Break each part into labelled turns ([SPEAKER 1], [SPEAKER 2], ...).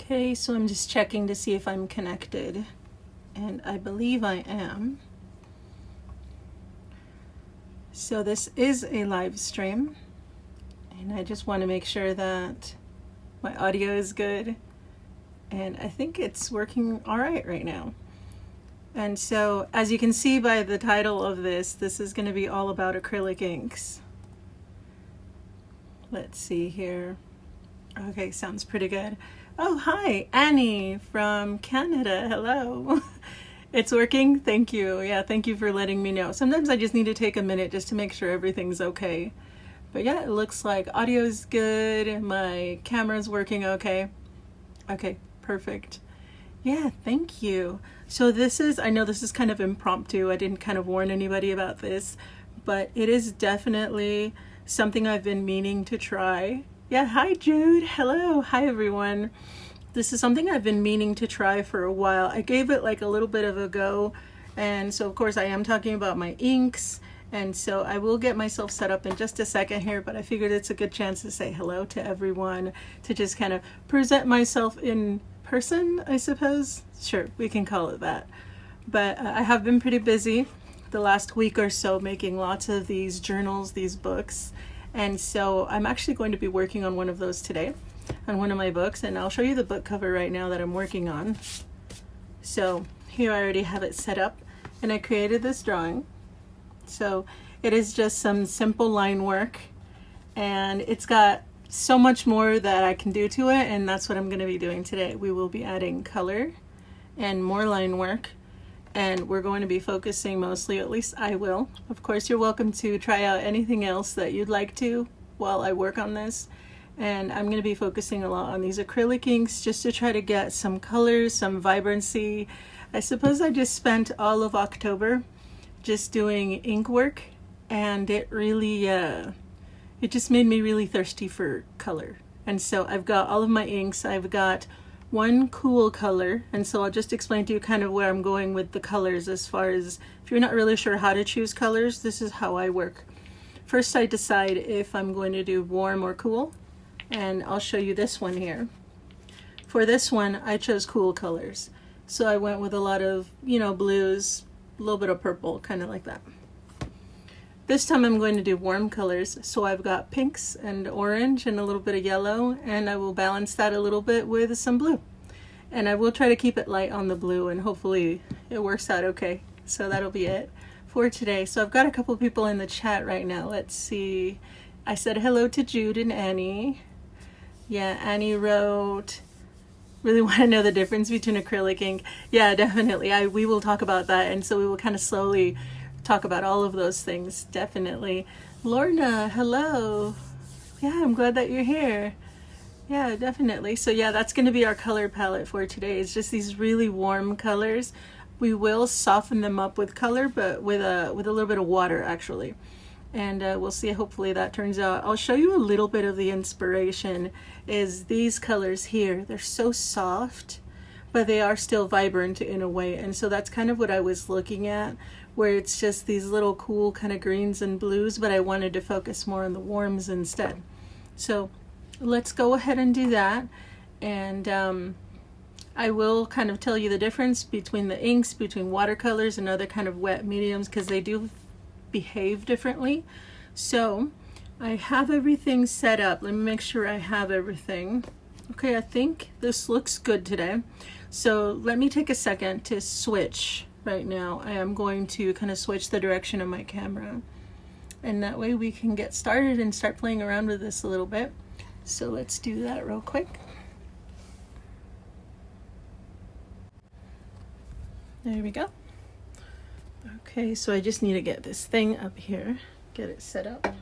[SPEAKER 1] Okay, so I'm just checking to see if I'm connected, and I believe I am. So this is a live stream, and I just want to make sure that my audio is good, and I think it's working all right now. And so, as you can see by the title of this is going to be all about acrylic inks. Let's see here. Okay, sounds pretty good. Oh, hi, Annie from Canada. Hello. It's working? Thank you. Yeah, thank you for letting me know. Sometimes I just need to take a minute just to make sure everything's okay. But yeah, it looks like audio's good. My camera's working okay. Okay, perfect. Yeah, thank you. So I know this is kind of impromptu. I didn't kind of warn anybody about this, but it is definitely something I've been meaning to try. Yeah, hi Jude. Hello. Hi everyone. This is something I've been meaning to try for a while. I gave it like a little bit of a go, and so of course I am talking about my inks, and so I will get myself set up in just a second here, but I figured it's a good chance to say hello to everyone, to just kind of present myself in person, I suppose. Sure, we can call it that. But I have been pretty busy the last week or so making lots of these journals, these books, and so I'm actually going to be working on one of those today, on one of my books, and I'll show you the book cover right now that I'm working on. So here I already have it set up, and I created this drawing. So it is just some simple line work, and it's got so much more that I can do to it, and that's what I'm going to be doing today. We will be adding color and more line work, and we're going to be focusing mostly, at least I will. Of course, you're welcome to try out anything else that you'd like to while I work on this. And I'm going to be focusing a lot on these acrylic inks just to try to get some colors, some vibrancy. I suppose I just spent all of October just doing ink work, and it really, it just made me really thirsty for color. And so I've got all of my inks. I've got one cool color, and so I'll just explain to you kind of where I'm going with the colors. As far as if you're not really sure how to choose colors, this is how I work. First I decide if I'm going to do warm or cool, and I'll show you this one here. For this one I chose cool colors, so I went with a lot of, blues, a little bit of purple, kind of like that. This time I'm going to do warm colors, so I've got pinks and orange and a little bit of yellow, and I will balance that a little bit with some blue. And I will try to keep it light on the blue, and hopefully it works out okay. So that'll be it for today. So I've got a couple people in the chat right now. Let's see. I said hello to Jude and Annie. Yeah, Annie wrote, really want to know the difference between acrylic ink. Yeah, definitely. We will talk about that, and so we will kind of slowly talk about all of those things, definitely. Lorna, hello. Yeah, I'm glad that you're here. Yeah, definitely. So yeah, that's going to be our color palette for today. It's just these really warm colors. We will soften them up with color, but with a little bit of water actually. And we'll see, hopefully that turns out. I'll show you a little bit of the inspiration. Is these colors here. They're so soft, but they are still vibrant in a way, and so that's kind of what I was looking at, where it's just these little cool kind of greens and blues, but I wanted to focus more on the warms instead. So let's go ahead and do that, and I will kind of tell you the difference between the inks, between watercolors and other kind of wet mediums, because they do behave differently. So I have everything set up. Let me make sure I have everything. Okay, I think this looks good today. So let me take a second to switch right now. I am going to kind of switch the direction of my camera, and that way we can get started and start playing around with this a little bit. So let's do that real quick. There we go. Okay, so I just need to get this thing up here, get it set up,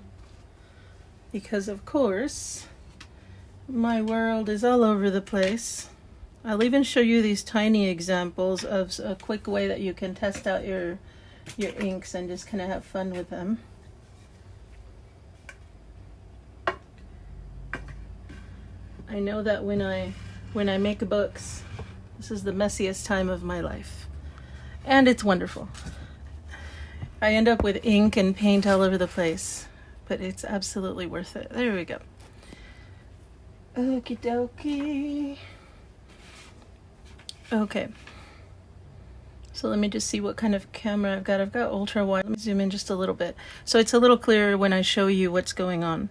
[SPEAKER 1] because of course my world is all over the place. I'll even show you these tiny examples of a quick way that you can test out your inks and just kind of have fun with them. I know that when I make books, this is the messiest time of my life, and it's wonderful. I end up with ink and paint all over the place, but it's absolutely worth it. There we go. Okie dokie. Okay. So let me just see what kind of camera I've got. I've got ultra wide. Let me zoom in just a little bit. So it's a little clearer when I show you what's going on.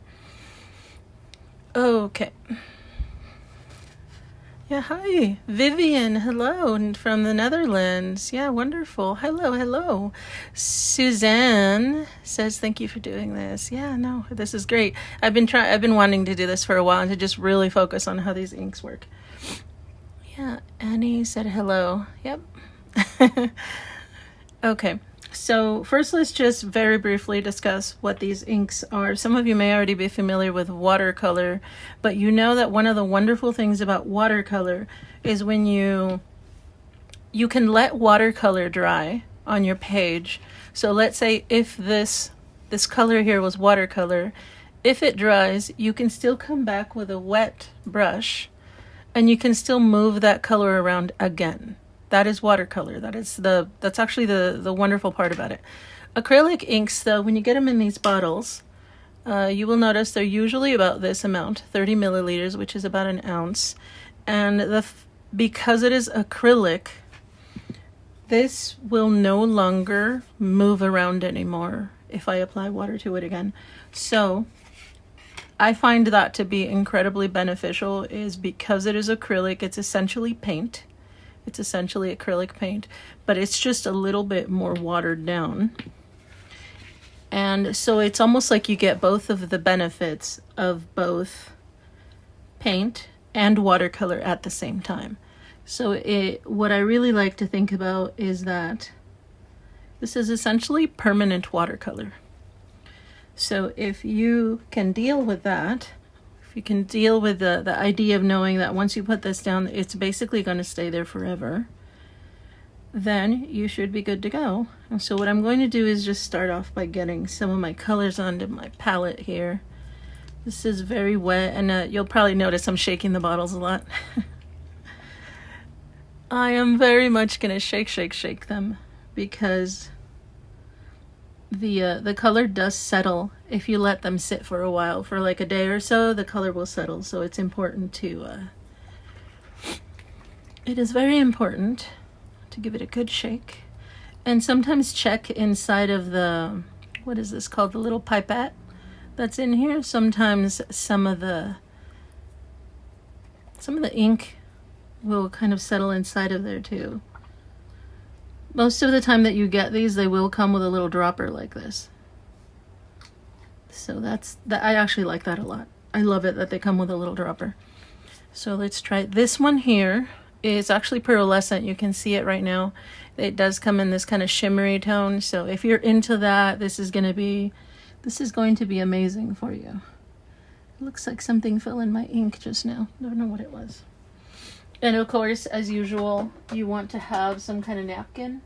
[SPEAKER 1] Okay. Yeah, hi. Vivian, hello, and from the Netherlands. Yeah, wonderful. Hello, hello. Suzanne says thank you for doing this. Yeah, no, this is great. I've been wanting to do this for a while and to just really focus on how these inks work. Yeah, Annie said hello. Yep. Okay, so first let's just very briefly discuss what these inks are. Some of you may already be familiar with watercolor, but you know that one of the wonderful things about watercolor is when you can let watercolor dry on your page. So let's say if this color here was watercolor, if it dries, you can still come back with a wet brush and you can still move that color around again. That is watercolor. That's actually the wonderful part about it. Acrylic inks, though, when you get them in these bottles, you will notice they're usually about this amount, 30 milliliters, which is about an ounce. And because it is acrylic, this will no longer move around anymore if I apply water to it again. So I find that to be incredibly beneficial, is because it is acrylic, it's essentially paint. It's essentially acrylic paint, but it's just a little bit more watered down. And so it's almost like you get both of the benefits of both paint and watercolor at the same time. So what I really like to think about is that this is essentially permanent watercolor. So if you can deal with that, if you can deal with the idea of knowing that once you put this down, it's basically going to stay there forever, then you should be good to go. And so what I'm going to do is just start off by getting some of my colors onto my palette here. This is very wet, and you'll probably notice I'm shaking the bottles a lot. I am very much going to shake them because the color does settle. If you let them sit for a while, for like a day or so, the color will settle. So it's important to it is very important to give it a good shake, and sometimes check inside of the, what is this called, the little pipette that's in here. Sometimes some of the ink will kind of settle inside of there too. Most of the time that you get these, they will come with a little dropper like this. So I actually like that a lot. I love it that they come with a little dropper. So let's try this one here. It's actually pearlescent. You can see it right now. It does come in this kind of shimmery tone. So if you're into that, this is going to be amazing for you. It looks like something fell in my ink just now. I don't know what it was. And of course, as usual, you want to have some kind of napkin,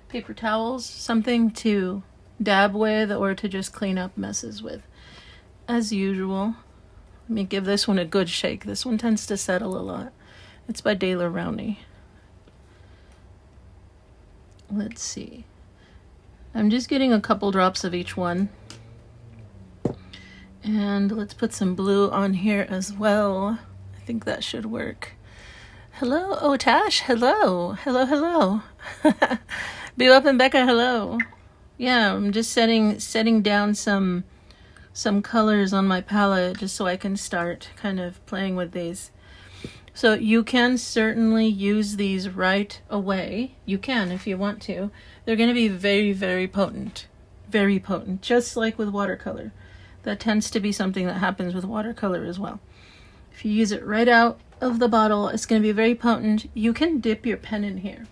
[SPEAKER 1] paper towels, something to dab with or to just clean up messes with. As usual, let me give this one a good shake. This one tends to settle a lot. It's by Daler Rowney. Let's see. I'm just getting a couple drops of each one. And let's put some blue on here as well. I think that should work. Hello, Otash. Hello. Hello. Bebop and Becca, hello. Yeah, I'm just setting down some colors on my palette just so I can start kind of playing with these. So you can certainly use these right away. You can if you want to. They're going to be very, very potent. Very potent, just like with watercolor. That tends to be something that happens with watercolor as well. If you use it right out of the bottle, it's going to be very potent. You can dip your pen in here.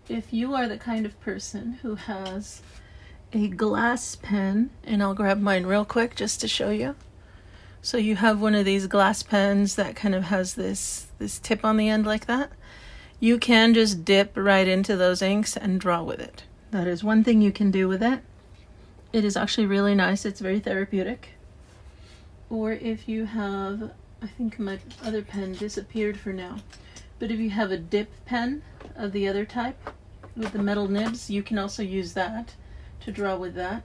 [SPEAKER 1] If you are the kind of person who has a glass pen, and I'll grab mine real quick just to show you. So you have one of these glass pens that kind of has this tip on the end like that. You can just dip right into those inks and draw with it. That is one thing you can do with it. It is actually really nice. It's very therapeutic. Or if you have, I think my other pen disappeared for now, but if you have a dip pen of the other type with the metal nibs, you can also use that to draw with that.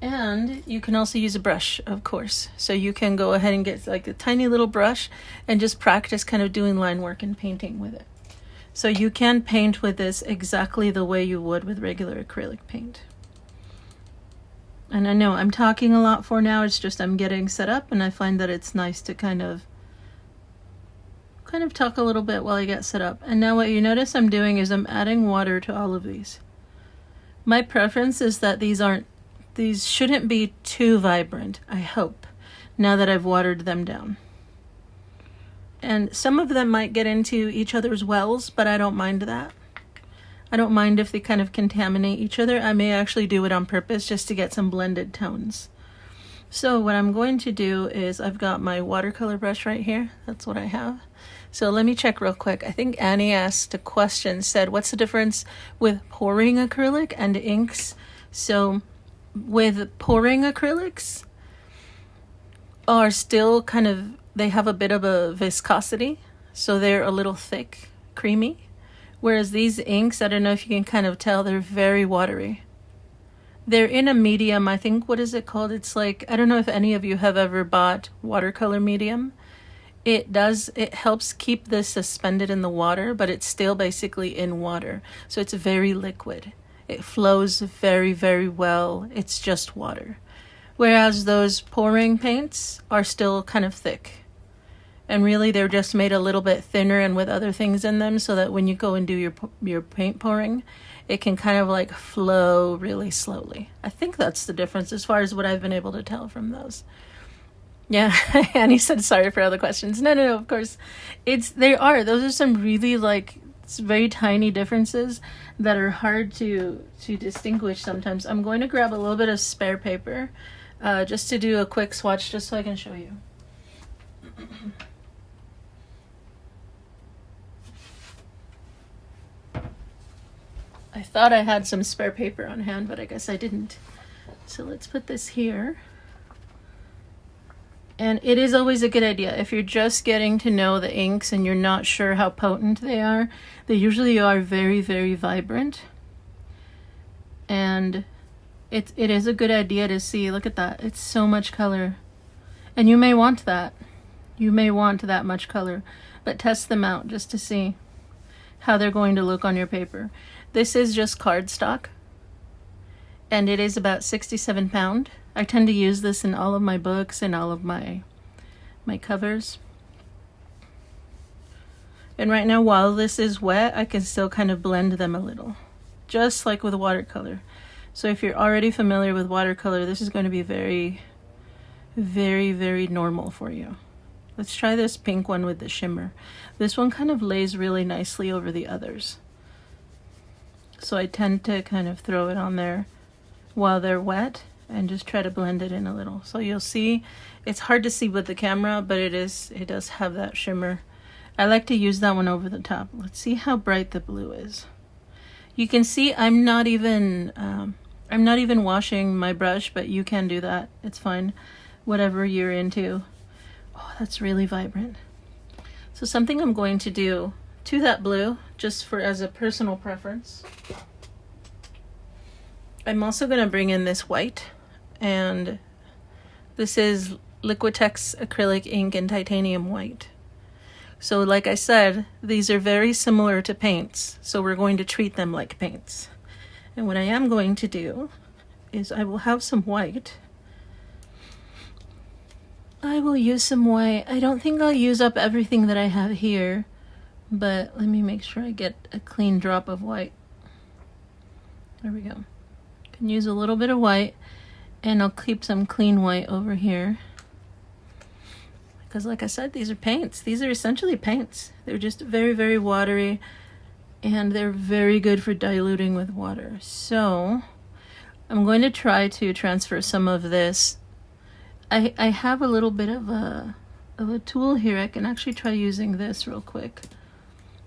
[SPEAKER 1] And you can also use a brush, of course. So you can go ahead and get like a tiny little brush and just practice kind of doing line work and painting with it. So you can paint with this exactly the way you would with regular acrylic paint. And I know I'm talking a lot for now, it's just I'm getting set up, and I find that it's nice to kind of talk a little bit while I get set up. And now what you notice I'm doing is I'm adding water to all of these. My preference is that these shouldn't be too vibrant, I hope, now that I've watered them down. And some of them might get into each other's wells, but I don't mind that. I don't mind if they kind of contaminate each other. I may actually do it on purpose just to get some blended tones. So what I'm going to do is I've got my watercolor brush right here. That's what I have. So let me check real quick. I think Annie asked a question, said, what's the difference with pouring acrylic and inks? So with pouring acrylics are still kind of, they have a bit of a viscosity. So they're a little thick, creamy. Whereas these inks, I don't know if you can kind of tell, they're very watery. They're in a medium, I think, what is it called? It's like, I don't know if any of you have ever bought watercolor medium. It helps keep this suspended in the water, but it's still basically in water. So it's very liquid. It flows very, very well. It's just water. Whereas those pouring paints are still kind of thick. And really, they're just made a little bit thinner and with other things in them so that when you go and do your paint pouring, it can kind of like flow really slowly. I think that's the difference as far as what I've been able to tell from those. Yeah, Annie said sorry for all the questions. No, of course. Those are some really it's very tiny differences that are hard to distinguish sometimes. I'm going to grab a little bit of spare paper just to do a quick swatch just so I can show you. I thought I had some spare paper on hand, but I guess I didn't. So let's put this here. And it is always a good idea if you're just getting to know the inks and you're not sure how potent they usually are very, very vibrant. And it is a good idea to see, look at that, it's so much color. And you may want that. You may want that much color, but test them out just to see how they're going to look on your paper. This is just cardstock, and it is about 67 pounds. I tend to use this in all of my books and all of my covers. And right now, while this is wet, I can still kind of blend them a little, just like with watercolor. So if you're already familiar with watercolor, this is going to be very, very, very normal for you. Let's try this pink one with the shimmer. This one kind of lays really nicely over the others. So I tend to kind of throw it on there while they're wet and just try to blend it in a little. So you'll see, it's hard to see with the camera, but it does have that shimmer. I like to use that one over the top. Let's see how bright the blue is. You can see I'm not even washing my brush, but you can do that. It's fine, whatever you're into. Oh, that's really vibrant. So something I'm going to do to that blue, just as a personal preference, I'm also going to bring in this white, and this is Liquitex acrylic ink in titanium white. So like I said, these are very similar to paints, so we're going to treat them like paints. And what I am going to do is I will have some white. I will use some white. I don't think I'll use up everything that I have here, but let me make sure I get a clean drop of white. There we go. Can use a little bit of white, and I'll keep some clean white over here. Because like I said, these are paints. These are essentially paints. They're just very, very watery, and they're very good for diluting with water. So I'm going to try to transfer some of this. I have a little bit of a tool here. I can actually try using this real quick.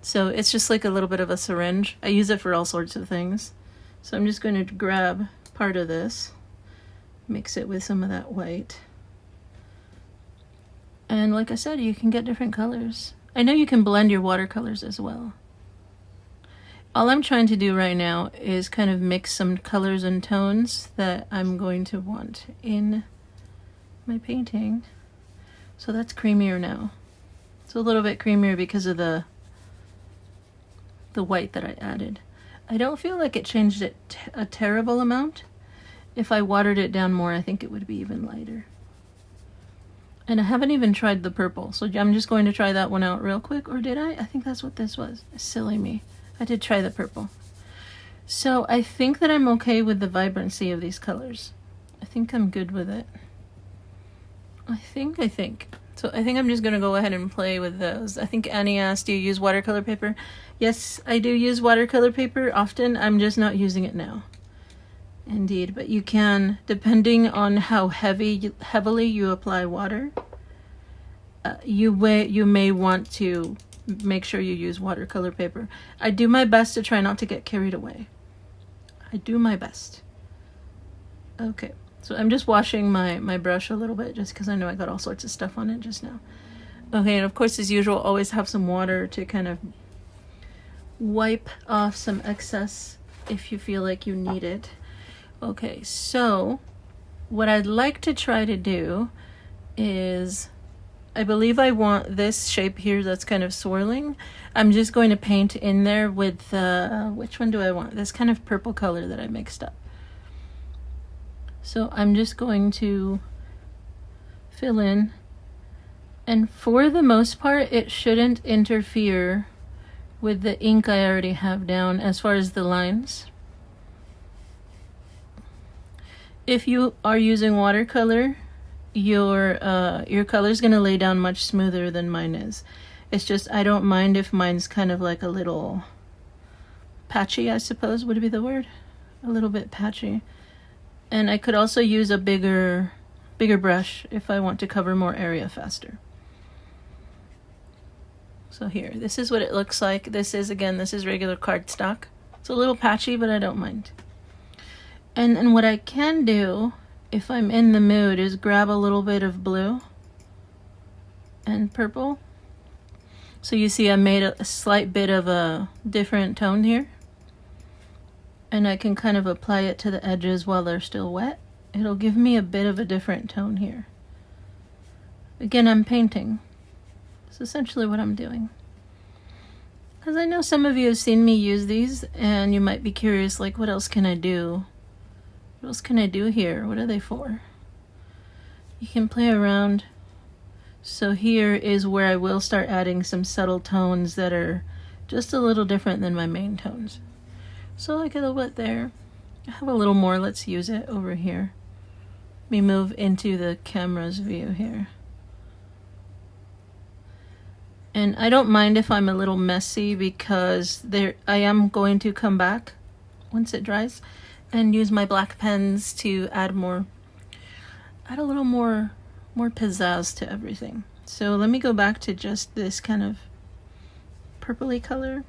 [SPEAKER 1] So it's just like a little bit of a syringe. I use it for all sorts of things. So I'm just going to grab part of this, mix it with some of that white. And like I said, you can get different colors. I know you can blend your watercolors as well. All I'm trying to do right now is kind of mix some colors and tones that I'm going to want in my painting. So that's creamier now. It's a little bit creamier because of the the white that I added. I don't feel like it changed it a terrible amount. If I watered it down more, I think it would be even lighter. And I haven't even tried the purple, so I'm just going to try that one out real quick. Or did I? I think that's what this was. Silly me. I did try the purple. So I think that I'm okay with the vibrancy of these colors. I think I'm good with it. I think. So I think I'm just gonna go ahead and play with those. I think Annie asked, do you use watercolor paper? Yes, I do use watercolor paper often. I'm just not using it now. Indeed, but you can, depending on how heavily you apply water, you may want to make sure you use watercolor paper. I do my best to try not to get carried away. I do my best. Okay, so I'm just washing my brush a little bit just because I know I got all sorts of stuff on it just now. Okay, and of course, as usual, always have some water to kind of wipe off some excess if you feel like you need it. Okay, so what I'd like to try to do is, I believe I want this shape here that's kind of swirling. I'm just going to paint in there with, which one do I want? This kind of purple color that I mixed up. So I'm just going to fill in. And for the most part, it shouldn't interfere with the ink I already have down as far as the lines. If you are using watercolor, your color is going to lay down much smoother than mine is. It's just, I don't mind if mine's kind of like a little patchy, I suppose would be the word. A little bit patchy. And I could also use a bigger brush if I want to cover more area faster. So here, this is what it looks like. This is regular cardstock. It's a little patchy, but I don't mind. And what I can do, if I'm in the mood, is grab a little bit of blue and purple. So you see I made a slight bit of a different tone here. And I can kind of apply it to the edges while they're still wet. It'll give me a bit of a different tone here. Again, I'm painting. That's essentially what I'm doing. Because I know some of you have seen me use these, and you might be curious, like, what else can I do? What else can I do here? What are they for? You can play around. So here is where I will start adding some subtle tones that are just a little different than my main tones. So like a little bit there. I have a little more. Let's use it over here. Let me move into the camera's view here. And I don't mind if I'm a little messy because I am going to come back once it dries and use my black pens to add a little more pizzazz to everything. So let me go back to just this kind of purpley color.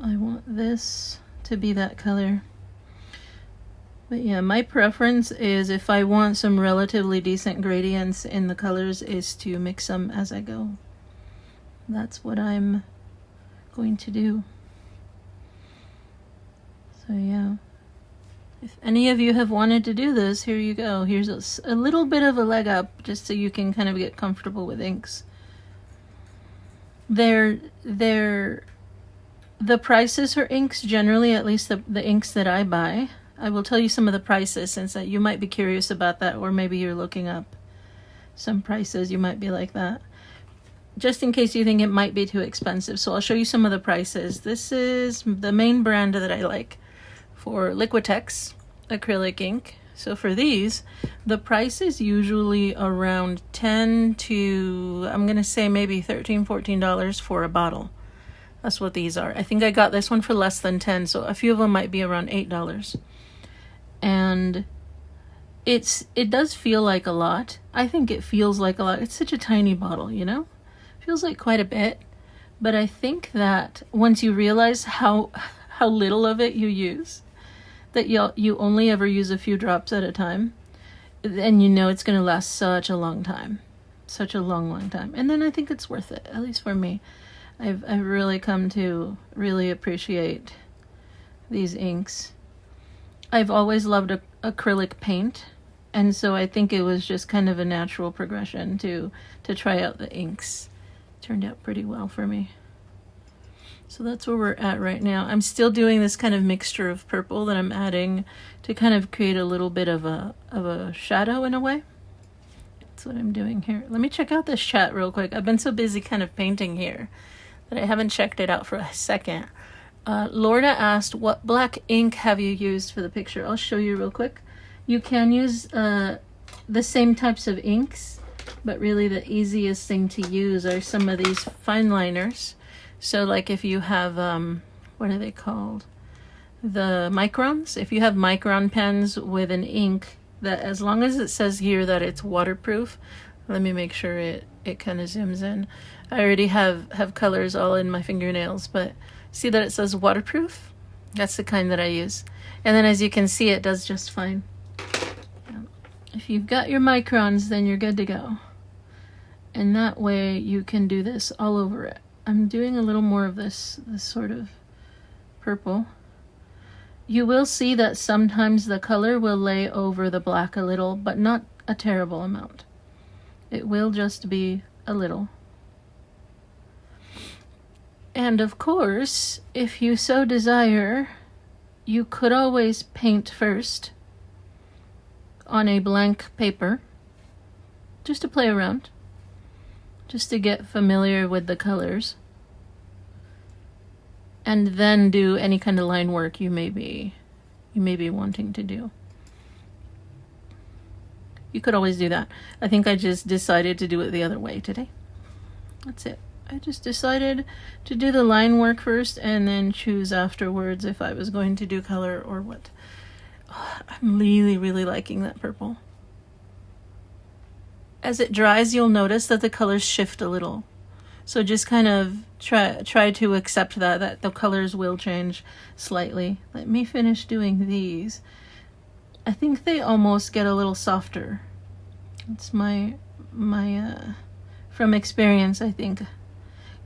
[SPEAKER 1] I want this to be that color. But yeah, my preference is, if I want some relatively decent gradients in the colors, is to mix them as I go. That's what I'm going to do. So yeah. If any of you have wanted to do this, here you go. Here's a little bit of a leg up, just so you can kind of get comfortable with inks. The prices for inks, generally, at least the inks that I buy, I will tell you some of the prices, since that you might be curious about that, or maybe you're looking up some prices, you might be like that. Just in case you think it might be too expensive. So I'll show you some of the prices. This is the main brand that I like for Liquitex acrylic ink. So for these, the price is usually around $10 to, I'm gonna say maybe $13, $14 for a bottle. That's what these are. I think I got this one for less than 10, so a few of them might be around $8. And it does feel like a lot. I think it feels like a lot. It's such a tiny bottle, you know? Feels like quite a bit. But I think that once you realize how little of it you use, that you only ever use a few drops at a time, then you know it's going to last such a long time. Such a long time. And then I think it's worth it, at least for me. I've really come to really appreciate these inks. I've always loved acrylic paint, and so I think it was just kind of a natural progression to try out the inks. Turned out pretty well for me. So that's where we're at right now. I'm still doing this kind of mixture of purple that I'm adding to kind of create a little bit of a shadow in a way. That's what I'm doing here. Let me check out this chat real quick. I've been so busy kind of painting here that I haven't checked it out for a second. Lorna asked, what black ink have you used for the picture? I'll show you real quick. You can use the same types of inks, but really the easiest thing to use are some of these fine liners. So like if you have, what are they called? The microns. If you have micron pens with an ink that, as long as it says here that it's waterproof, let me make sure it kind of zooms in. I already have colors all in my fingernails, but see that it says waterproof? That's the kind that I use. And then as you can see, it does just fine. If you've got your microns, then you're good to go. And that way you can do this all over it. I'm doing a little more of this sort of purple. You will see that sometimes the color will lay over the black a little, but not a terrible amount. It will just be a little. And of course, if you so desire, you could always paint first on a blank paper, just to play around, just to get familiar with the colors, and then do any kind of line work you may be wanting to do. You could always do that. I think I just decided to do it the other way today. That's it. I just decided to do the line work first and then choose afterwards if I was going to do color or what. Oh, I'm really, really liking that purple. As it dries, you'll notice that the colors shift a little. So just kind of try to accept that the colors will change slightly. Let me finish doing these. I think they almost get a little softer. It's my from experience, I think.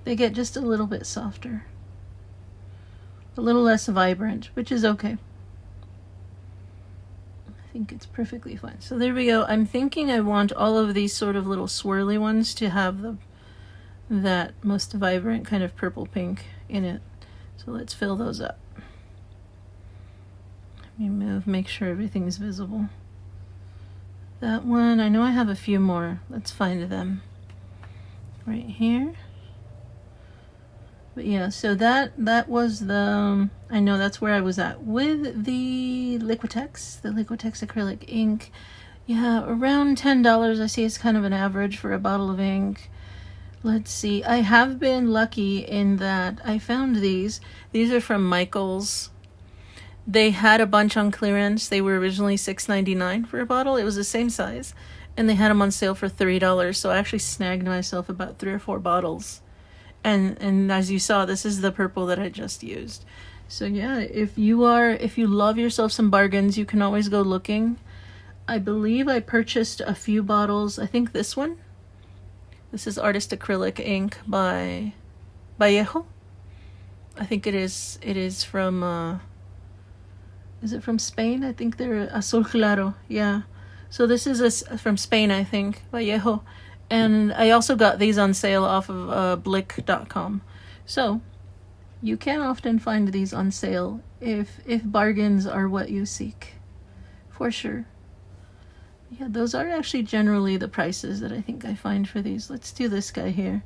[SPEAKER 1] They get just a little bit softer. A little less vibrant, which is okay. I think it's perfectly fine. So there we go. I'm thinking I want all of these sort of little swirly ones to have that most vibrant kind of purple pink in it. So let's fill those up. Let me move, make sure everything's visible. That one, I know I have a few more. Let's find them. Right here. But yeah, so that was the, I know that's where I was at with the Liquitex acrylic ink. Yeah, around $10. I see it's kind of an average for a bottle of ink. Let's see, I have been lucky in that I found these. These are from Michaels. They had a bunch on clearance. They were originally $6.99 for a bottle. It was the same size. And they had them on sale for $3. So I actually snagged myself about 3 or 4 bottles. And as you saw, this is the purple that I just used. So yeah, if you love yourself some bargains, you can always go looking. I believe I purchased a few bottles. I think this one. This is Artist Acrylic Ink by Vallejo. I think it is from, is it from Spain? I think they're Azul Claro, yeah. So this is from Spain, I think, Vallejo. And I also got these on sale off of blick.com. So you can often find these on sale if bargains are what you seek, for sure. Yeah, those are actually generally the prices that I think I find for these. Let's do this guy here.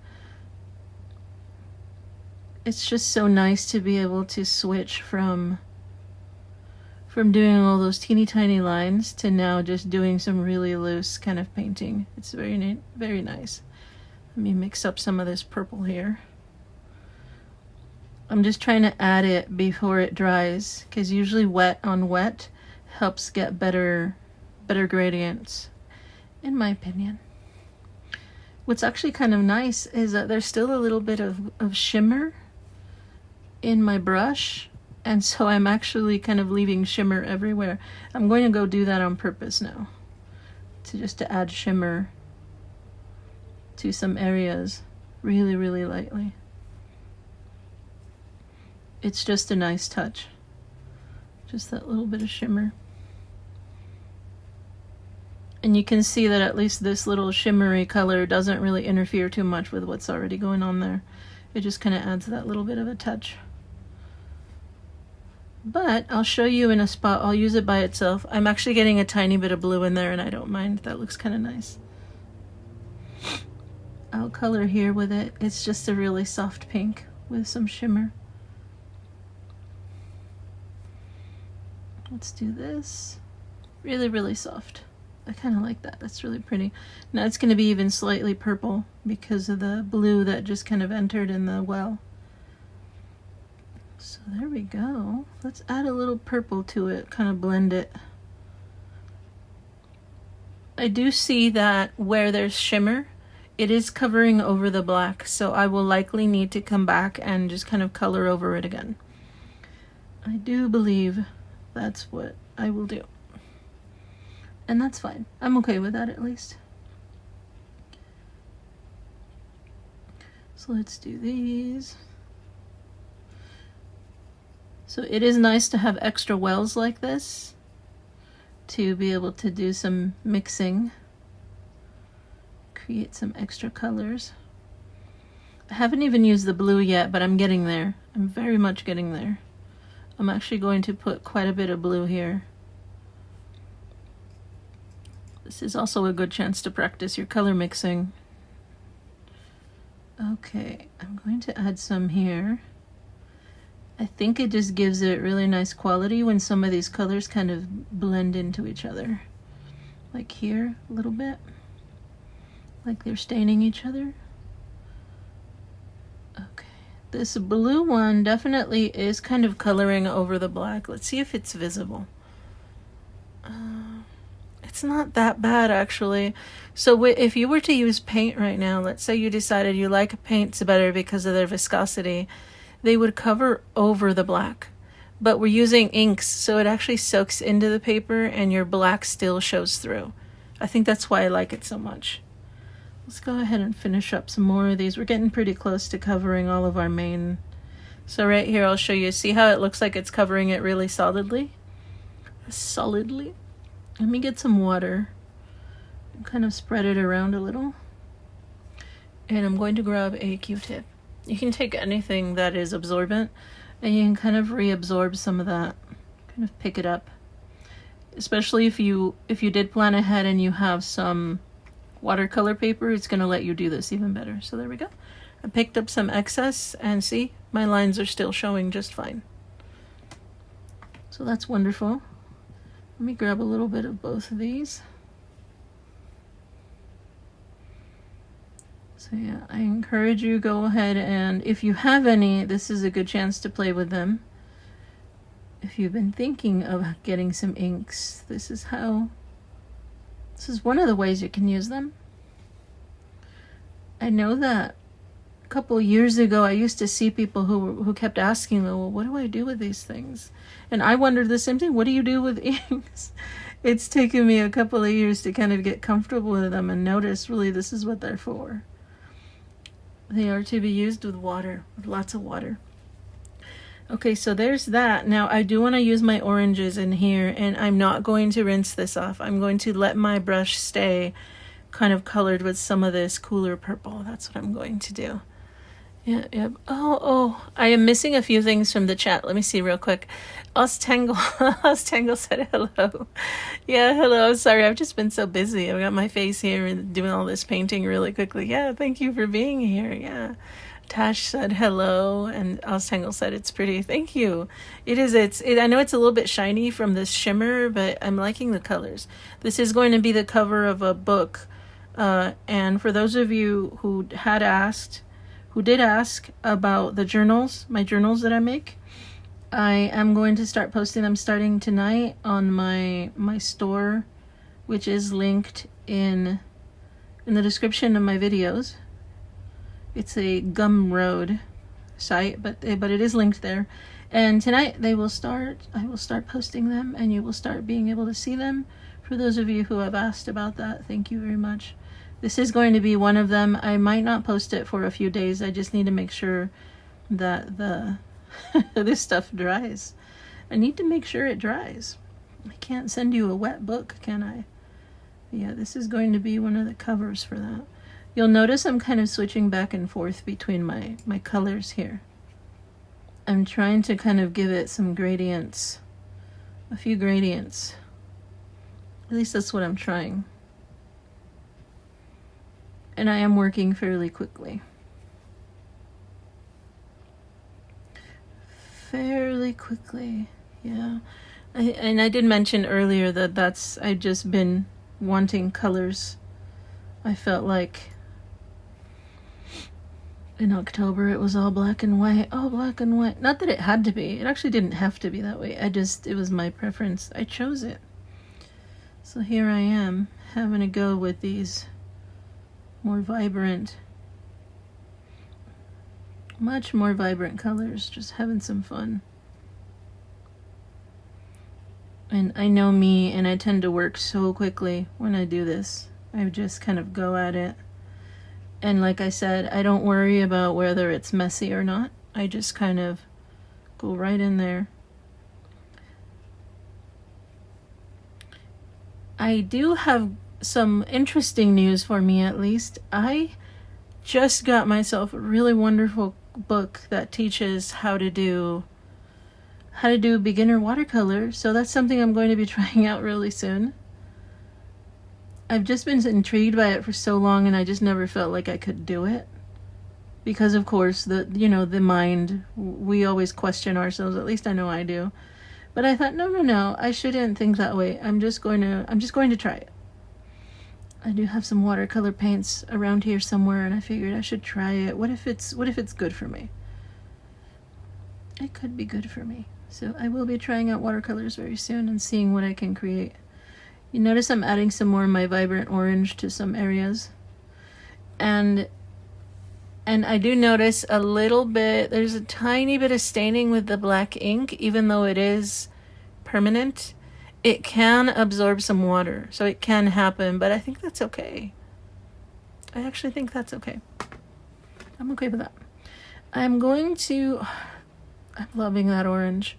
[SPEAKER 1] It's just so nice to be able to switch from doing all those teeny tiny lines to now just doing some really loose kind of painting. It's very very nice. Let me mix up some of this purple here. I'm just trying to add it before it dries, because usually wet on wet helps get better gradients, in my opinion. What's actually kind of nice is that there's still a little bit of shimmer in my brush, and so I'm actually kind of leaving shimmer everywhere. I'm going to go do that on purpose now, to add shimmer to some areas really, really lightly. It's just a nice touch. Just that little bit of shimmer. And you can see that at least this little shimmery color doesn't really interfere too much with what's already going on there. It just kind of adds that little bit of a touch. But I'll show you in a spot. I'll use it by itself. I'm actually getting a tiny bit of blue in there and I don't mind. That looks kind of nice. I'll color here with it. It's just a really soft pink with some shimmer. Let's do this. Really, really soft. I kind of like that. That's really pretty. Now it's going to be even slightly purple because of the blue that just kind of entered in the well. So there we go. Let's add a little purple to it, kind of blend it. I do see that where there's shimmer, it is covering over the black, so I will likely need to come back and just kind of color over it again. I do believe that's what I will do. And that's fine. I'm okay with that at least. So let's do these. So it is nice to have extra wells like this to be able to do some mixing, create some extra colors. I haven't even used the blue yet, but I'm getting there. I'm very much getting there. I'm actually going to put quite a bit of blue here. This is also a good chance to practice your color mixing. Okay, I'm going to add some here. I think it just gives it really nice quality when some of these colors kind of blend into each other. Like here, a little bit. Like they're staining each other. Okay, this blue one definitely is kind of coloring over the black. Let's see if it's visible. It's not that bad actually. So if you were to use paint right now, let's say you decided you like paints better because of their viscosity, they would cover over the black. But we're using inks, so it actually soaks into the paper and your black still shows through. I think that's why I like it so much. Let's go ahead and finish up some more of these. We're getting pretty close to covering all of our main. So right here I'll show you. See how it looks like it's covering it really solidly? Solidly. Let me get some water and kind of spread it around a little. And I'm going to grab a Q-tip. You can take anything that is absorbent and you can kind of reabsorb some of that, kind of pick it up. Especially if you did plan ahead and you have some watercolor paper, it's going to let you do this even better. So there we go. I picked up some excess and see, my lines are still showing just fine. So that's wonderful. Let me grab a little bit of both of these. So yeah, I encourage you, go ahead and if you have any, this is a good chance to play with them. If you've been thinking of getting some inks, this is one of the ways you can use them. I know that a couple years ago I used to see people who kept asking, well, what do I do with these things? And I wondered the same thing, what do you do with inks? It's taken me a couple of years to kind of get comfortable with them and notice really this is what they're for. They are to be used with water, with lots of water. Okay, so there's that. Now I do want to use my oranges in here and I'm not going to rinse this off. I'm going to let my brush stay kind of colored with some of this cooler purple. That's what I'm going to do. Yeah. Oh, I am missing a few things from the chat. Let me see real quick. Tangle said hello. Yeah, hello. Sorry, I've just been so busy. I've got my face here and doing all this painting really quickly. Yeah, thank you for being here. Yeah. Tash said hello, and Tangle said it's pretty. Thank you. It is. I know it's a little bit shiny from this shimmer, but I'm liking the colors. This is going to be the cover of a book. And for those of you who did ask about the journals, my journals that I make, I am going to start posting them starting tonight on my store, which is linked in the description of my videos. It's a Gumroad site, but it is linked there. And tonight I will start posting them and you will start being able to see them. For those of you who have asked about that, thank you very much. This is going to be one of them. I might not post it for a few days. I just need to make sure that this stuff dries. I need to make sure it dries. I can't send you a wet book, can I? Yeah, this is going to be one of the covers for that. You'll notice I'm kind of switching back and forth between my colors here. I'm trying to kind of give it some gradients, a few gradients. At least that's what I'm trying. And I am working fairly quickly. Fairly quickly, yeah. And I did mention earlier that I've just been wanting colors. I felt like in October it was all black and white, all black and white. Not that it had to be. It actually didn't have to be that way. It was my preference. I chose it. So here I am, having a go with these more vibrant, much more vibrant colors, just having some fun. And I know me, and I tend to work so quickly when I do this. I just kind of go at it. And like I said, I don't worry about whether it's messy or not. I just kind of go right in there. I do have some interesting news for me, at least. I just got myself a really wonderful book that teaches how to do beginner watercolor, so that's something I'm going to be trying out really soon. I've just been intrigued by it for so long, and I just never felt like I could do it. Because of course, the mind, we always question ourselves, at least I know I do. But I thought, no, I shouldn't think that way. I'm just going to try it. I do have some watercolor paints around here somewhere, and I figured I should try it. What if it's good for me? It could be good for me. So I will be trying out watercolors very soon and seeing what I can create. You notice I'm adding some more of my vibrant orange to some areas. And I do notice a little bit, there's a tiny bit of staining with the black ink, even though it is permanent. It can absorb some water, so it can happen, but I think that's okay. I actually think that's okay. I'm okay with that. I'm loving that orange.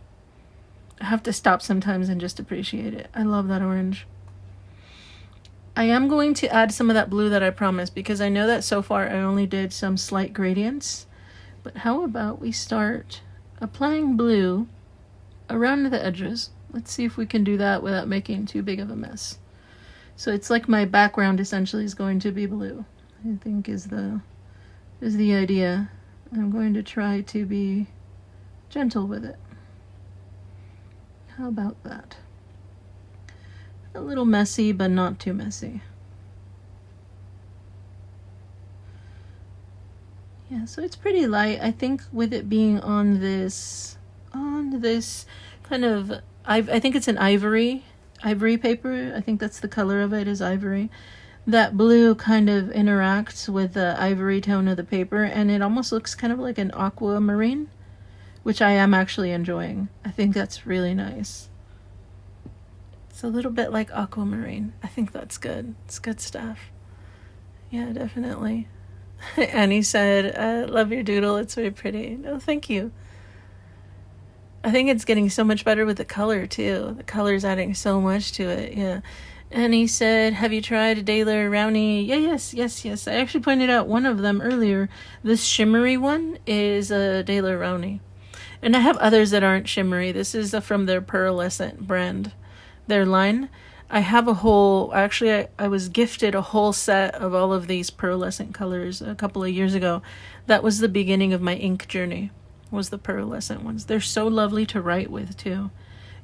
[SPEAKER 1] I have to stop sometimes and just appreciate it. I love that orange. I am going to add some of that blue that I promised, because I know that so far I only did some slight gradients. But how about we start applying blue around the edges? Let's see if we can do that without making too big of a mess. So it's like my background essentially is going to be blue, I think is the idea. I'm going to try to be gentle with it. How about that? A little messy, but not too messy. Yeah, so it's pretty light. I think with it being on this kind of, I think it's an ivory paper. I think that's the color of it, is ivory. That blue kind of interacts with the ivory tone of the paper, and it almost looks kind of like an aquamarine, which I am actually enjoying. I think that's really nice. It's a little bit like aquamarine. I think that's good. It's good stuff. Yeah, definitely. Annie said, I love your doodle. It's very pretty. No, thank you. I think it's getting so much better with the color, too. The color's adding so much to it, yeah. Annie said, have you tried a Daler Rowney? Yeah, yes. I actually pointed out one of them earlier. This shimmery one is a Daler Rowney. And I have others that aren't shimmery. This is from their Pearlescent brand, their line. I have a whole, actually I was gifted a whole set of all of these pearlescent colors a couple of years ago. That was the beginning of my ink journey, was the pearlescent ones. They're so lovely to write with too.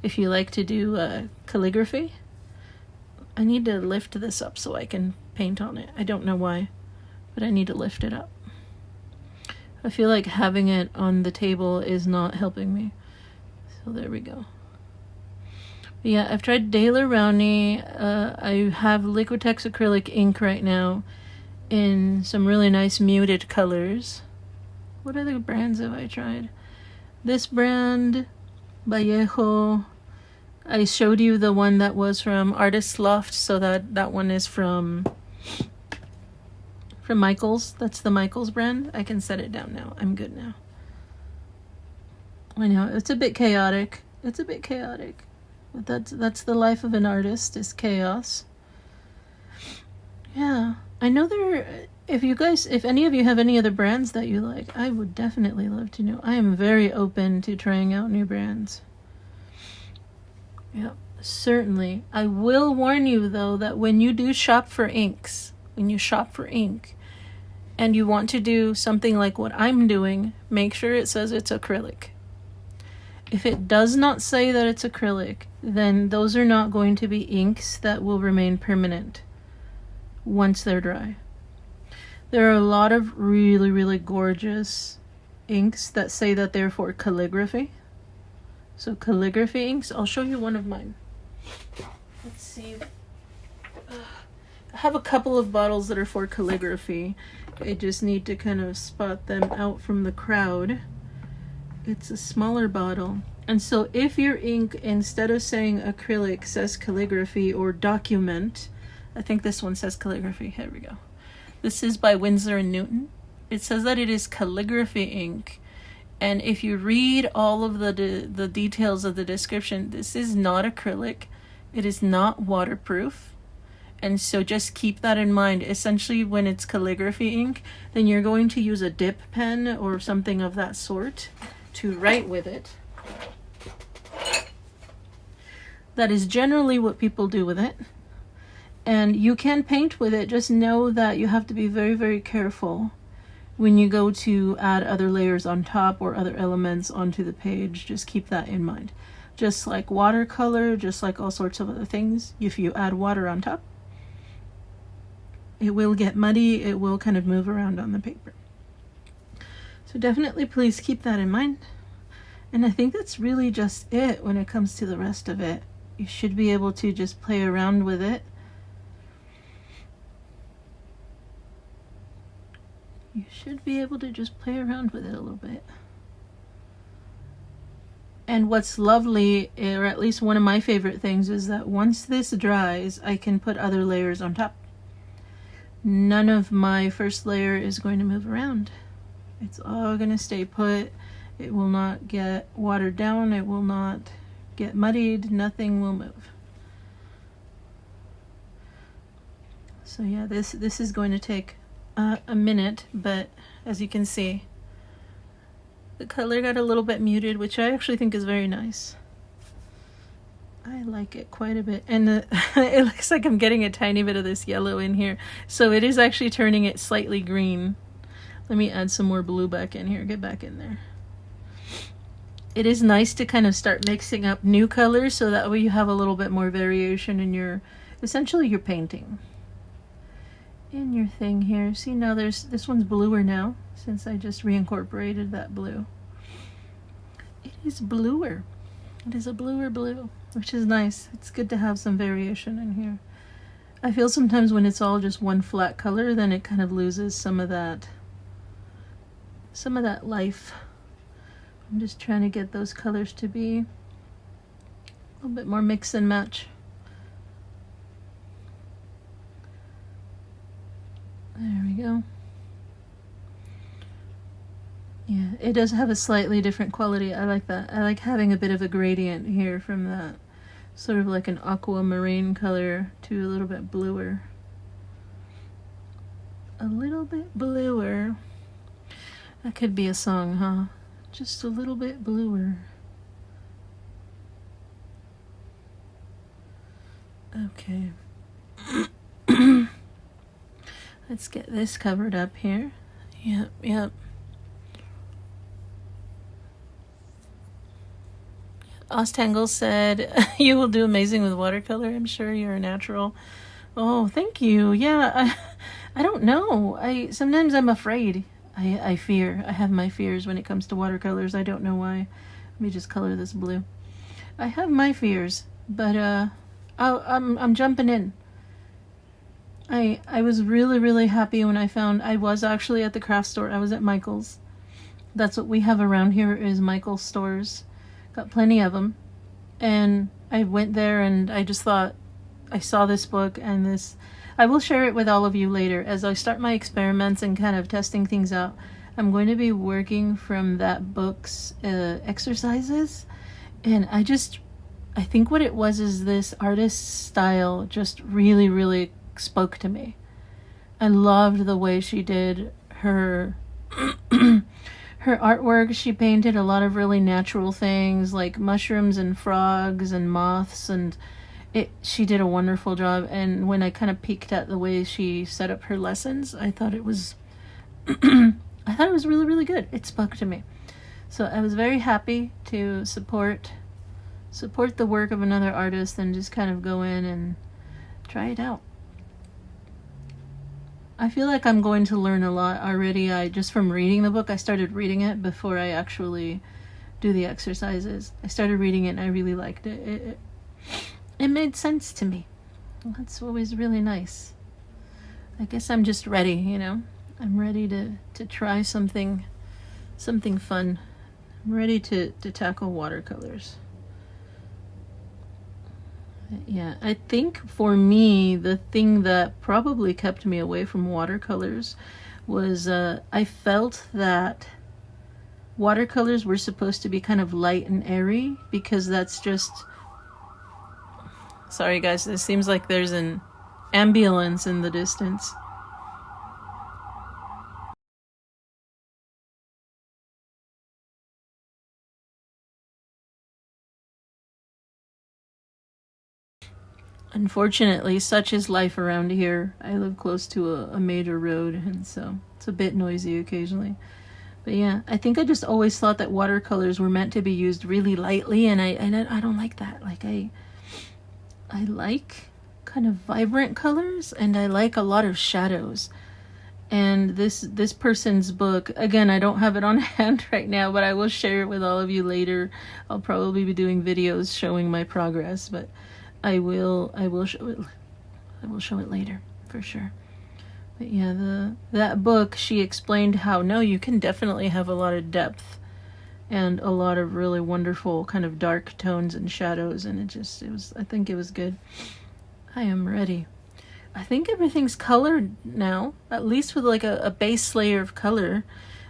[SPEAKER 1] If you like to do calligraphy. I need to lift this up so I can paint on it. I don't know why, but I need to lift it up. I feel like having it on the table is not helping me. So there we go. But yeah, I've tried Daler Rowney. I have Liquitex acrylic ink right now in some really nice muted colors. What other brands have I tried? This brand, Vallejo. I showed you the one that was from Artist Loft, so that one is from Michaels. That's the Michaels brand. I can set it down now. I'm good now. I know, it's a bit chaotic. But that's the life of an artist, is chaos. Yeah, I know if any of you have any other brands that you like, I would definitely love to know. I am very open to trying out new brands. Yeah, certainly. I will warn you though that when you do shop for inks, when you shop for ink, and you want to do something like what I'm doing, make sure it says it's acrylic. If it does not say that it's acrylic, then those are not going to be inks that will remain permanent once they're dry. There are a lot of really, really gorgeous inks that say that they're for calligraphy. So calligraphy inks, I'll show you one of mine. Let's see. I have a couple of bottles that are for calligraphy. I just need to kind of spot them out from the crowd. It's a smaller bottle. And so if your ink, instead of saying acrylic, says calligraphy or document, I think this one says calligraphy. Here we go. This is by Winsor & Newton. It says that it is calligraphy ink. And if you read all of the details of the description, this is not acrylic. It is not waterproof. And so just keep that in mind. Essentially, when it's calligraphy ink, then you're going to use a dip pen or something of that sort to write with it. That is generally what people do with it. And you can paint with it. Just know that you have to be very, very careful when you go to add other layers on top or other elements onto the page. Just keep that in mind. Just like watercolor, just like all sorts of other things, if you add water on top, it will get muddy, it will kind of move around on the paper. So definitely please keep that in mind. And I think that's really just it when it comes to the rest of it. You should be able to just play around with it. You should be able to just play around with it a little bit. And what's lovely, or at least one of my favorite things, is that once this dries, I can put other layers on top. None of my first layer is going to move around. It's all going to stay put. It will not get watered down. It will not get muddied. Nothing will move. So yeah, this is going to take a minute, but as you can see, the color got a little bit muted, which I actually think is very nice. I like it quite a bit. And it looks like I'm getting a tiny bit of this yellow in here. So it is actually turning it slightly green. Let me add some more blue back in here. Get back in there. It is nice to kind of start mixing up new colors so that way you have a little bit more variation in your, essentially your painting. In your thing here. See, now this one's bluer now since I just reincorporated that blue. It is bluer. It is a bluer blue, which is nice. It's good to have some variation in here. I feel sometimes when it's all just one flat color, then it kind of loses some of that life. I'm just trying to get those colors to be a little bit more mix and match. There we go. Yeah, it does have a slightly different quality. I like that. I like having a bit of a gradient here from that sort of like an aquamarine color to a little bit bluer. A little bit bluer. That could be a song, huh? Just a little bit bluer. Okay. Let's get this covered up here. Yep. Ostangle said, you will do amazing with watercolor. I'm sure you're a natural. Oh, thank you. Yeah, I don't know. Sometimes I'm afraid. I fear. I have my fears when it comes to watercolors. I don't know why. Let me just color this blue. I have my fears, but I'm jumping in. I was really, really happy when I was actually at the craft store. I was at Michael's. That's what we have around here is Michael's stores. Got plenty of them. And I went there and I just thought, I saw this book and this, I will share it with all of you later. As I start my experiments and kind of testing things out, I'm going to be working from that book's exercises. And I think what it was is this artist's style just really, really spoke to me. I loved the way she did her her artwork. She painted a lot of really natural things like mushrooms and frogs and moths, and she did a wonderful job. And when I kind of peeked at the way she set up her lessons, I thought it was really, really good. It spoke to me. So I was very happy to support the work of another artist and just kind of go in and try it out. I feel like I'm going to learn a lot already. Just from reading the book, I started reading it before I actually do the exercises. I started reading it and I really liked it. It made sense to me. That's always really nice. I guess I'm just ready, you know? I'm ready to try something fun. I'm ready to tackle watercolors. Yeah, I think for me, the thing that probably kept me away from watercolors was I felt that watercolors were supposed to be kind of light and airy, because that's just... Sorry guys, it seems like there's an ambulance in the distance. Unfortunately, such is life around here. I live close to a major road, and so it's a bit noisy occasionally. But yeah, I think I just always thought that watercolors were meant to be used really lightly, and I don't like that. Like I like kind of vibrant colors, and I like a lot of shadows. And this person's book, again, I don't have it on hand right now, but I will share it with all of you later. I'll probably be doing videos showing my progress, but I will show it later for sure. But yeah, that book, she explained how no, you can definitely have a lot of depth and a lot of really wonderful kind of dark tones and shadows, and I think it was good. I am ready. I think everything's colored now, at least with like a base layer of color.